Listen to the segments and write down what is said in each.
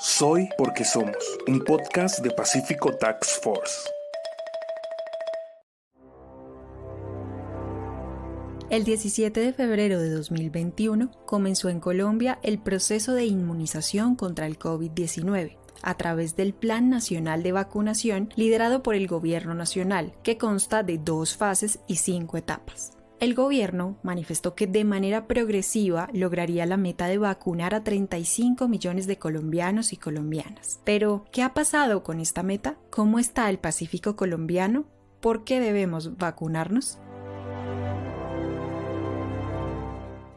Soy porque somos, un podcast de Pacífico Task Force. El 17 de febrero de 2021 comenzó en Colombia el proceso de inmunización contra el COVID-19 a través del Plan Nacional de Vacunación liderado por el Gobierno Nacional, que consta de 2 fases y 5 etapas. El gobierno manifestó que de manera progresiva lograría la meta de vacunar a 35 millones de colombianos y colombianas. Pero, ¿qué ha pasado con esta meta? ¿Cómo está el Pacífico colombiano? ¿Por qué debemos vacunarnos?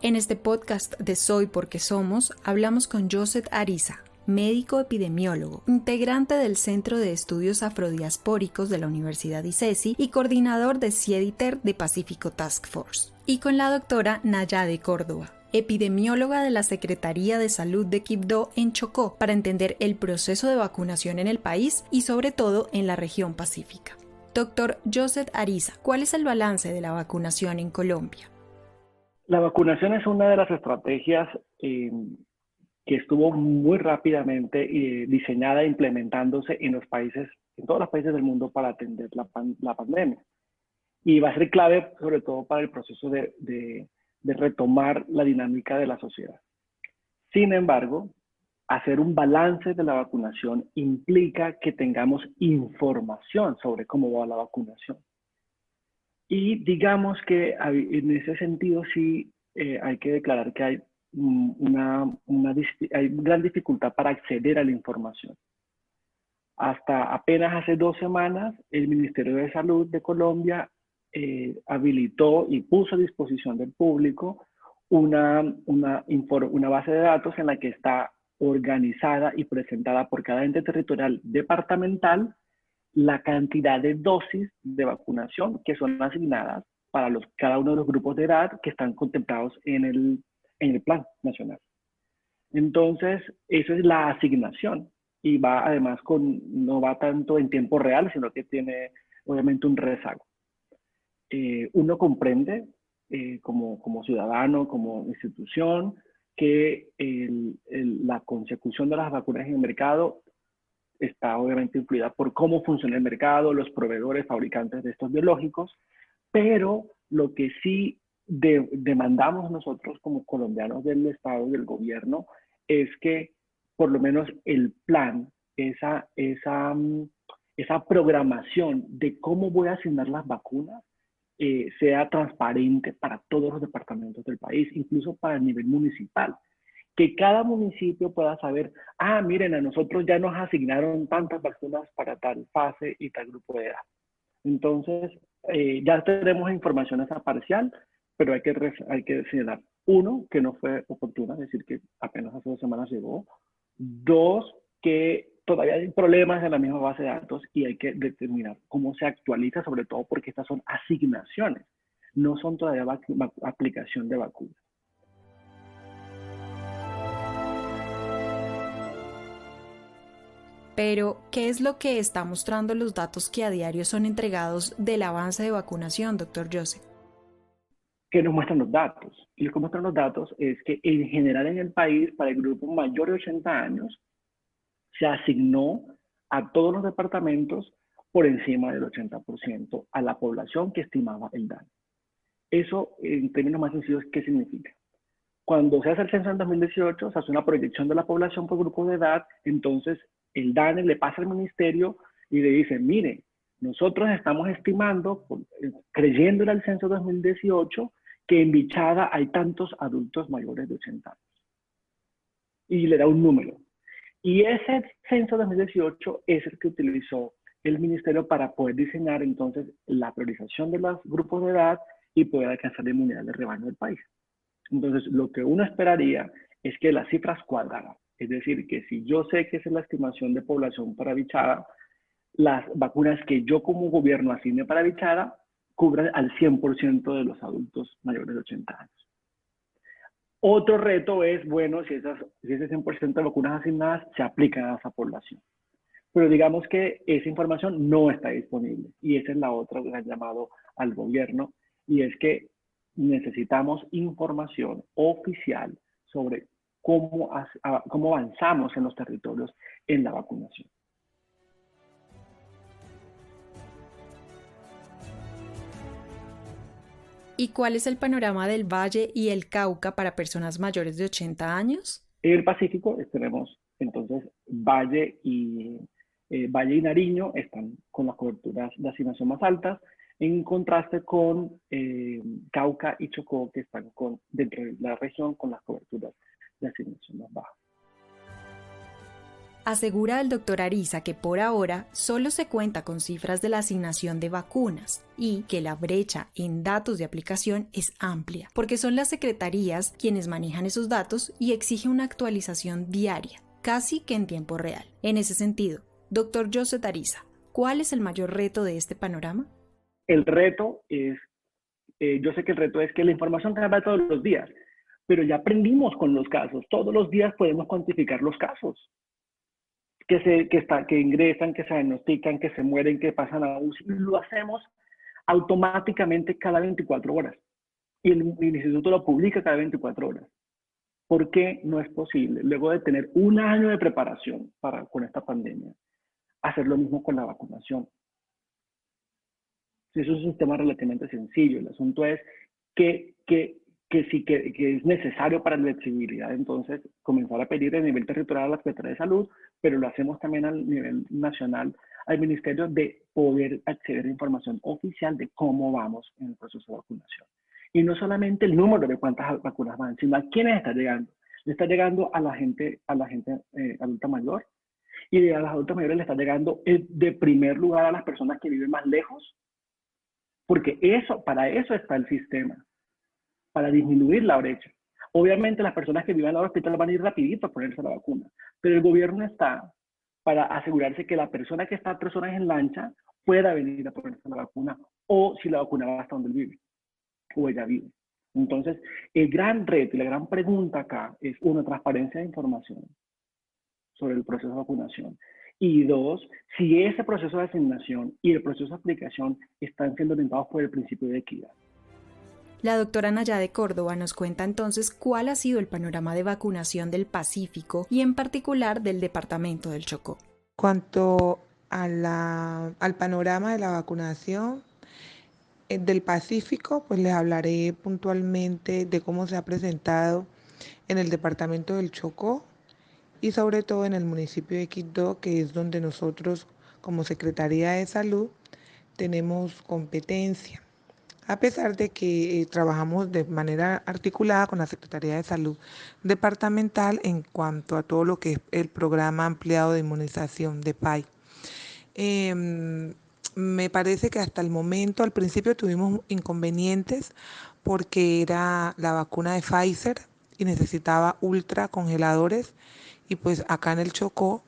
En este podcast de Soy porque somos, hablamos con Joseph Ariza, médico epidemiólogo, integrante del Centro de Estudios Afrodiaspóricos de la Universidad ICESI y coordinador de CIEDITER de Pacífico Task Force, y con la doctora Nayade Córdoba, epidemióloga de la Secretaría de Salud de Quibdó en Chocó, para entender el proceso de vacunación en el país y sobre todo en la región pacífica. Doctor Joseph Ariza, ¿cuál es el balance de la vacunación en Colombia? La vacunación es una de las estrategias que estuvo muy rápidamente diseñada e implementándose en todos los países del mundo para atender la pandemia. Y va a ser clave sobre todo para el proceso de retomar la dinámica de la sociedad. Sin embargo, hacer un balance de la vacunación implica que tengamos información sobre cómo va la vacunación. Y digamos que en ese sentido sí hay que declarar que hay hay gran dificultad para acceder a la información. Hasta apenas hace 2 semanas, el Ministerio de Salud de Colombia habilitó y puso a disposición del público una base de datos en la que está organizada y presentada por cada ente territorial departamental la cantidad de dosis de vacunación que son asignadas para cada uno de los grupos de edad que están contemplados en el plan nacional. Entonces, eso es la asignación y va además no va tanto en tiempo real, sino que tiene obviamente un rezago. Uno comprende como ciudadano, como institución, que la consecución de las vacunas en el mercado está obviamente influida por cómo funciona el mercado, los proveedores, fabricantes de estos biológicos, pero lo que sí demandamos nosotros como colombianos del Estado y del gobierno es que por lo menos el plan, esa programación de cómo voy a asignar las vacunas sea transparente para todos los departamentos del país, incluso para el nivel municipal. Que cada municipio pueda saber, miren, a nosotros ya nos asignaron tantas vacunas para tal fase y tal grupo de edad. Entonces, ya tenemos información esa parcial, pero hay que señalar, 1, que no fue oportuna, es decir, que apenas hace 2 semanas llegó. 2, que todavía hay problemas en la misma base de datos y hay que determinar cómo se actualiza, sobre todo porque estas son asignaciones, no son todavía aplicación de vacunas. Pero, ¿qué es lo que está mostrando los datos que a diario son entregados del avance de vacunación, doctor Joseph? ¿Qué nos muestran los datos? Y lo que muestran los datos es que en general en el país, para el grupo mayor de 80 años, se asignó a todos los departamentos por encima del 80% a la población que estimaba el daño. Eso, en términos más sencillos, ¿qué significa? Cuando se hace el censo en 2018, se hace una proyección de la población por grupos de edad, entonces el DANE le pasa al ministerio y le dice, mire, nosotros estamos estimando, creyendo en el censo 2018, que en Bichada hay tantos adultos mayores de 80 años. Y le da un número. Y ese censo 2018 es el que utilizó el ministerio para poder diseñar entonces la priorización de los grupos de edad y poder alcanzar la inmunidad de rebaño del país. Entonces, lo que uno esperaría es que las cifras cuadraran. Es decir, que si yo sé que esa es la estimación de población para Bichada, las vacunas que yo como gobierno asigne para Bichada cubran al 100% de los adultos mayores de 80 años. Otro reto es, bueno, si ese 100% de vacunas asignadas se aplican a esa población. Pero digamos que esa información no está disponible. Y esa es la otra que han llamado al gobierno. Y es que necesitamos información oficial sobre cómo avanzamos en los territorios en la vacunación. ¿Y cuál es el panorama del Valle y el Cauca para personas mayores de 80 años? En el Pacífico tenemos entonces Valle y Nariño están con las coberturas de asignación más altas, en contraste con Cauca y Chocó, que están dentro de la región con las coberturas de asignación más bajas. Asegura el doctor Ariza que por ahora solo se cuenta con cifras de la asignación de vacunas y que la brecha en datos de aplicación es amplia, porque son las secretarías quienes manejan esos datos y exige una actualización diaria, casi que en tiempo real. En ese sentido, doctor Joseph Ariza, ¿cuál es el mayor reto de este panorama? El reto es, yo sé que el reto es que la información cambia todos los días, pero ya aprendimos con los casos, todos los días podemos cuantificar los casos. Que ingresan, que se diagnostican, que se mueren, que pasan a UCI, lo hacemos automáticamente cada 24 horas. Y el instituto lo publica cada 24 horas. ¿Por qué no es posible, luego de tener un año de preparación con esta pandemia, hacer lo mismo con la vacunación? Eso es un sistema relativamente sencillo. El asunto es que es necesario para la flexibilidad, entonces comenzar a pedir a nivel territorial a la Secretaría de Salud, pero lo hacemos también a nivel nacional al Ministerio, de poder acceder a información oficial de cómo vamos en el proceso de vacunación. Y no solamente el número de cuántas vacunas van, sino a quiénes está llegando. Le está llegando a la gente adulta mayor, y a las adultas mayores le está llegando de primer lugar a las personas que viven más lejos, porque para eso está el sistema, para disminuir la brecha. Obviamente las personas que viven en el hospital van a ir rapidito a ponerse la vacuna, pero el gobierno está para asegurarse que la persona que está 3 horas en lancha pueda venir a ponerse la vacuna, o si la vacuna va hasta donde él vive, o ella vive. Entonces, el gran reto y la gran pregunta acá es, una, transparencia de información sobre el proceso de vacunación. Y dos, si ese proceso de asignación y el proceso de aplicación están siendo orientados por el principio de equidad. La doctora Nayade Córdoba nos cuenta entonces cuál ha sido el panorama de vacunación del Pacífico y en particular del departamento del Chocó. Cuanto al panorama de la vacunación del Pacífico, pues les hablaré puntualmente de cómo se ha presentado en el departamento del Chocó y sobre todo en el municipio de Quibdó, que es donde nosotros como Secretaría de Salud tenemos competencia. A pesar de que trabajamos de manera articulada con la Secretaría de Salud Departamental en cuanto a todo lo que es el programa ampliado de inmunización de PAI. Me parece que hasta el momento, al principio tuvimos inconvenientes porque era la vacuna de Pfizer y necesitaba ultra congeladores, y pues acá en el Chocó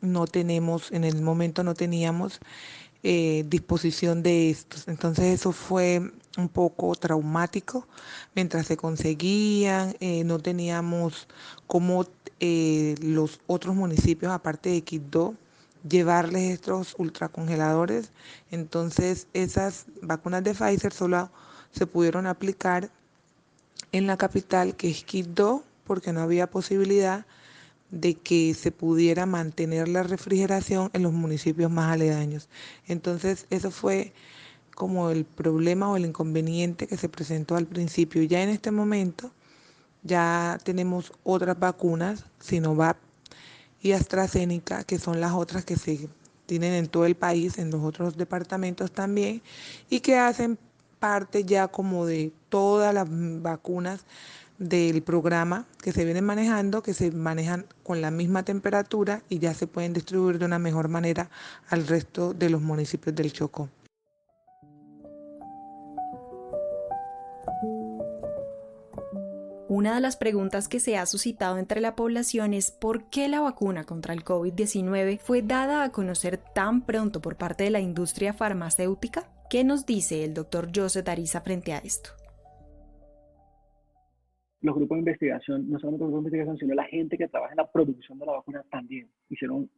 en el momento no teníamos disposición de estos. Entonces eso fue un poco traumático. Mientras se conseguían, no teníamos cómo los otros municipios, aparte de Quibdó, llevarles estos ultracongeladores. Entonces esas vacunas de Pfizer solo se pudieron aplicar en la capital, que es Quibdó, porque no había posibilidad de que se pudiera mantener la refrigeración en los municipios más aledaños. Entonces, eso fue como el problema o el inconveniente que se presentó al principio. Ya en este momento, ya tenemos otras vacunas, Sinovac y AstraZeneca, que son las otras que se tienen en todo el país, en los otros departamentos también, y que hacen parte ya como de todas las vacunas del programa que se vienen manejando, que se manejan con la misma temperatura y ya se pueden distribuir de una mejor manera al resto de los municipios del Chocó. Una de las preguntas que se ha suscitado entre la población es ¿por qué la vacuna contra el COVID-19 fue dada a conocer tan pronto por parte de la industria farmacéutica? ¿Qué nos dice el doctor Joseph Ariza frente a esto? Los grupos de investigación, no solamente los grupos de investigación, sino la gente que trabaja en la producción de la vacuna también hicieron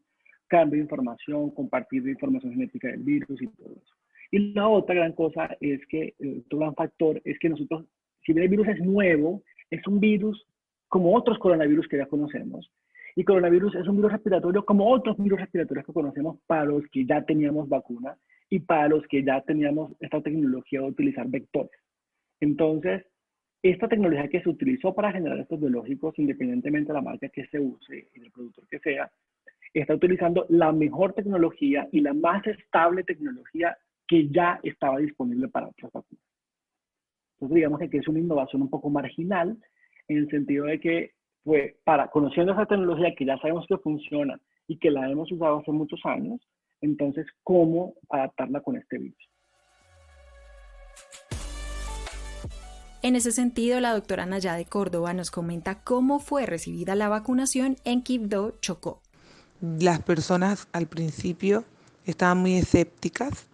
cambio de información, compartir de información genética del virus y todo eso. Y la otra gran cosa es que, otro gran factor es que nosotros, si bien el virus es nuevo, es un virus como otros coronavirus que ya conocemos. Y coronavirus es un virus respiratorio como otros virus respiratorios que conocemos para los que ya teníamos vacuna y para los que ya teníamos esta tecnología de utilizar vectores. Entonces, esta tecnología que se utilizó para generar estos biológicos, independientemente de la marca que se use y del productor que sea, está utilizando la mejor tecnología y la más estable tecnología que ya estaba disponible para otras vacunas. Entonces, digamos que aquí es una innovación un poco marginal, en el sentido de que, pues, conociendo esa tecnología que ya sabemos que funciona y que la hemos usado hace muchos años, entonces, ¿cómo adaptarla con este virus? En ese sentido, la doctora Nayade Córdoba nos comenta cómo fue recibida la vacunación en Quibdó, Chocó. Las personas al principio estaban muy escépticas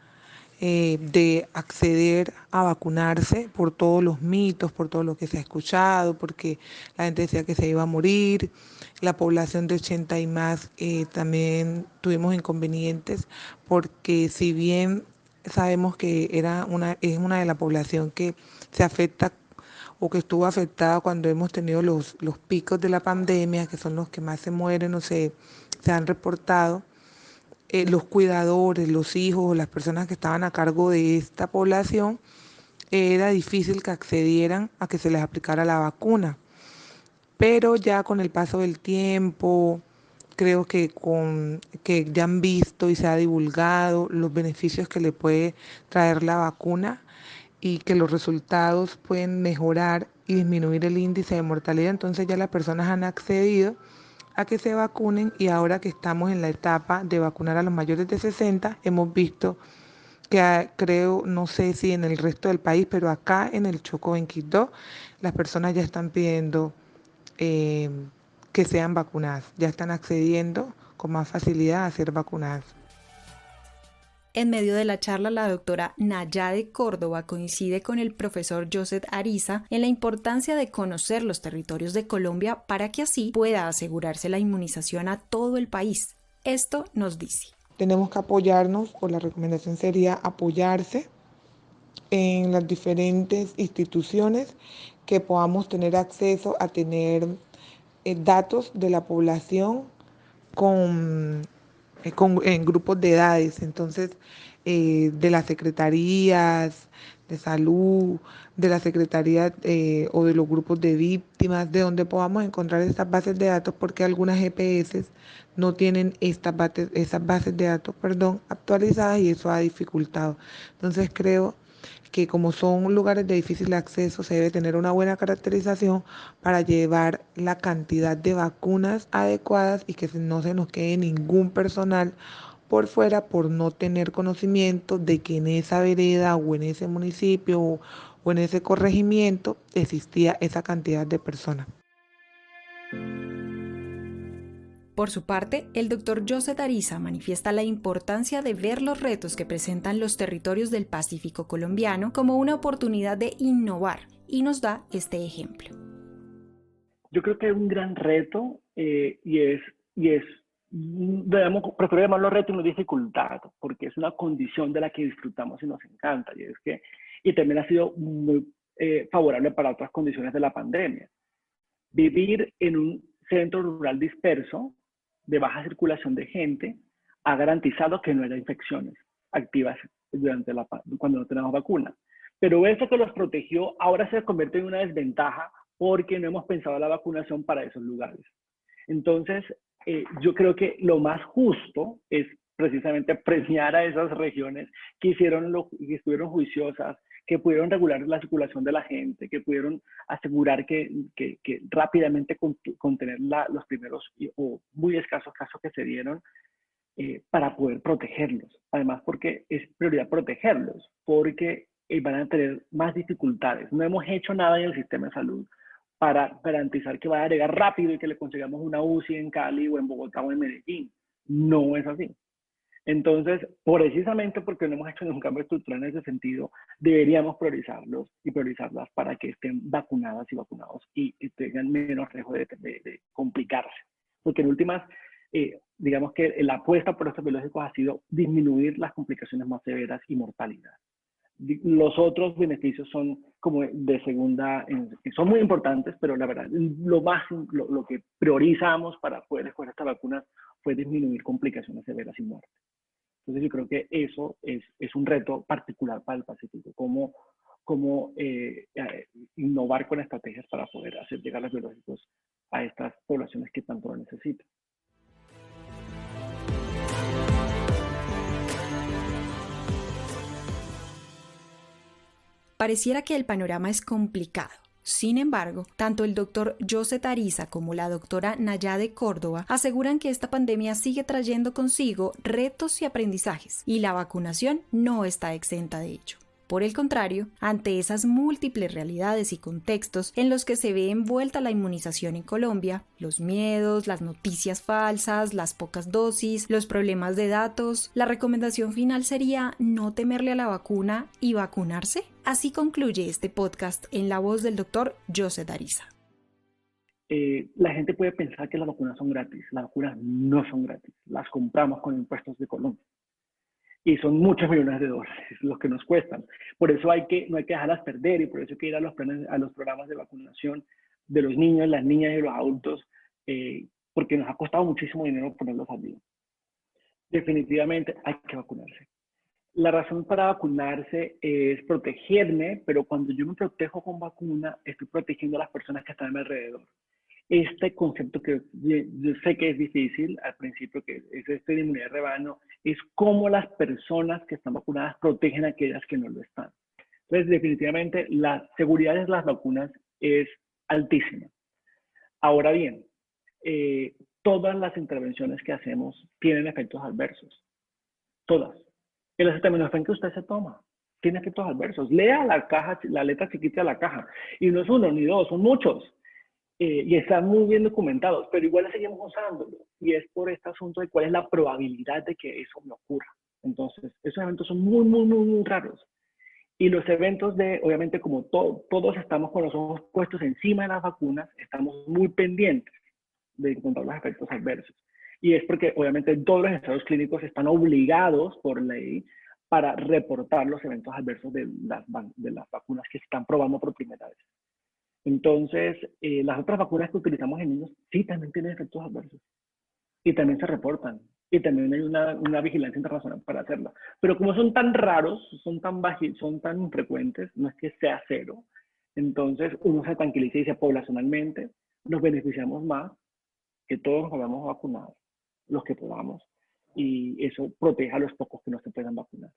de acceder a vacunarse por todos los mitos, por todo lo que se ha escuchado, porque la gente decía que se iba a morir. La población de 80 y más también tuvimos inconvenientes, porque si bien sabemos que es una de la población que se afecta o que estuvo afectada cuando hemos tenido los picos de la pandemia, que son los que más se mueren o se han reportado, los cuidadores, los hijos, las personas que estaban a cargo de esta población, era difícil que accedieran a que se les aplicara la vacuna. Pero ya con el paso del tiempo, creo que ya han visto y se ha divulgado los beneficios que le puede traer la vacuna y que los resultados pueden mejorar y disminuir el índice de mortalidad. Entonces ya las personas han accedido a que se vacunen, y ahora que estamos en la etapa de vacunar a los mayores de 60, hemos visto que creo, no sé si en el resto del país, pero acá en el Chocó, en Quibdó, las personas ya están pidiendo eh, que sean vacunadas, ya están accediendo con más facilidad a ser vacunadas. En medio de la charla, la doctora Nayade Córdoba coincide con el profesor Joseph Ariza en la importancia de conocer los territorios de Colombia para que así pueda asegurarse la inmunización a todo el país. Esto nos dice: tenemos que apoyarnos, o la recomendación sería apoyarse en las diferentes instituciones que podamos tener acceso a tener datos de la población en grupos de edades. Entonces, de las secretarías de salud, de la secretaría o de los grupos de víctimas, de donde podamos encontrar estas bases de datos, porque algunas EPS no tienen esas bases de datos, actualizadas, y eso ha dificultado. Entonces creo que como son lugares de difícil acceso, se debe tener una buena caracterización para llevar la cantidad de vacunas adecuadas y que no se nos quede ningún personal por fuera por no tener conocimiento de que en esa vereda o en ese municipio o en ese corregimiento existía esa cantidad de personas. Por su parte, el doctor Joseph Ariza manifiesta la importancia de ver los retos que presentan los territorios del Pacífico colombiano como una oportunidad de innovar, y nos da este ejemplo. Yo creo que hay un gran reto prefiero llamarlo reto y no dificultad, porque es una condición de la que disfrutamos y nos encanta, y también ha sido muy favorable para otras condiciones de la pandemia. Vivir en un centro rural disperso, de baja circulación de gente, ha garantizado que no haya infecciones activas cuando no tenemos vacuna. Pero eso que los protegió ahora se convierte en una desventaja porque no hemos pensado la vacunación para esos lugares. Entonces, yo creo que lo más justo es precisamente premiar a esas regiones que estuvieron juiciosas, que pudieron regular la circulación de la gente, que pudieron asegurar que rápidamente contener los primeros o muy escasos casos que se dieron, para poder protegerlos. Además, porque es prioridad protegerlos, porque van a tener más dificultades. No hemos hecho nada en el sistema de salud para garantizar que vaya a llegar rápido y que le consigamos una UCI en Cali o en Bogotá o en Medellín. No es así. Entonces, precisamente porque no hemos hecho ningún cambio estructural en ese sentido, deberíamos priorizarlos y priorizarlas para que estén vacunadas y vacunados y tengan menos riesgo de complicarse. Porque en últimas, digamos que la apuesta por estos biológicos ha sido disminuir las complicaciones más severas y mortalidad. Los otros beneficios son como de segunda, son muy importantes, pero la verdad, lo que priorizamos para poder escoger esta vacuna fue disminuir complicaciones severas y muerte. Entonces yo creo que eso es un reto particular para el Pacífico, cómo innovar con estrategias para poder hacer llegar los biológicos a estas poblaciones que tanto lo necesitan. Pareciera que el panorama es complicado. Sin embargo, tanto el doctor Joseph Ariza como la doctora Nayade Córdoba aseguran que esta pandemia sigue trayendo consigo retos y aprendizajes, y la vacunación no está exenta de ello. Por el contrario, ante esas múltiples realidades y contextos en los que se ve envuelta la inmunización en Colombia, los miedos, las noticias falsas, las pocas dosis, los problemas de datos, la recomendación final sería no temerle a la vacuna y vacunarse. Así concluye este podcast en la voz del doctor Joseph Ariza. La gente puede pensar que las vacunas son gratis. Las vacunas no son gratis. Las compramos con impuestos de Colombia. Y son muchos millones de dólares los que nos cuestan. Por eso no hay que dejarlas perder, y por eso hay que ir a los programas de vacunación de los niños, las niñas y los adultos, porque nos ha costado muchísimo dinero ponerlos al día. Definitivamente hay que vacunarse. La razón para vacunarse es protegerme, pero cuando yo me protejo con vacuna, estoy protegiendo a las personas que están a mi alrededor. Este concepto que yo sé que es difícil al principio, que es de inmunidad de rebaño, es cómo las personas que están vacunadas protegen a aquellas que no lo están. Entonces, definitivamente, la seguridad de las vacunas es altísima. Ahora bien, todas las intervenciones que hacemos tienen efectos adversos. Todas. El acetaminofén que usted se toma tiene efectos adversos. Lea la caja, la letra chiquita de la caja. Y no es uno ni dos, son muchos. Y están muy bien documentados, pero igual seguimos usándolo. Y es por este asunto de cuál es la probabilidad de que eso me ocurra. Entonces, esos eventos son muy raros. Y los eventos obviamente, como todos estamos con los ojos puestos encima de las vacunas, estamos muy pendientes de encontrar los efectos adversos. Y es porque, obviamente, todos los ensayos clínicos están obligados por ley para reportar los eventos adversos de las vacunas que se están probando por primera vez. Entonces, las otras vacunas que utilizamos en niños sí también tienen efectos adversos. Y también se reportan. Y también hay una vigilancia internacional para hacerla. Pero como son tan raros, son tan infrecuentes, no es que sea cero. Entonces, uno se tranquiliza y dice, poblacionalmente, nos beneficiamos más que todos nos vayamos a vacunar, los que podamos. Y eso protege a los pocos que no se puedan vacunar.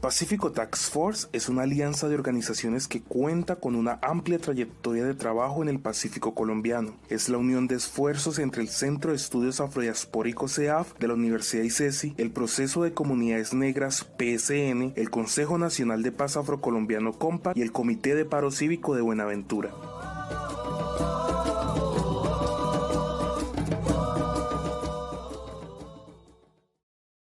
Pacífico Task Force es una alianza de organizaciones que cuenta con una amplia trayectoria de trabajo en el Pacífico colombiano. Es la unión de esfuerzos entre el Centro de Estudios Afrodiaspóricos CEAF de la Universidad ICESI, el Proceso de Comunidades Negras PSN, el Consejo Nacional de Paz Afrocolombiano COMPA y el Comité de Paro Cívico de Buenaventura.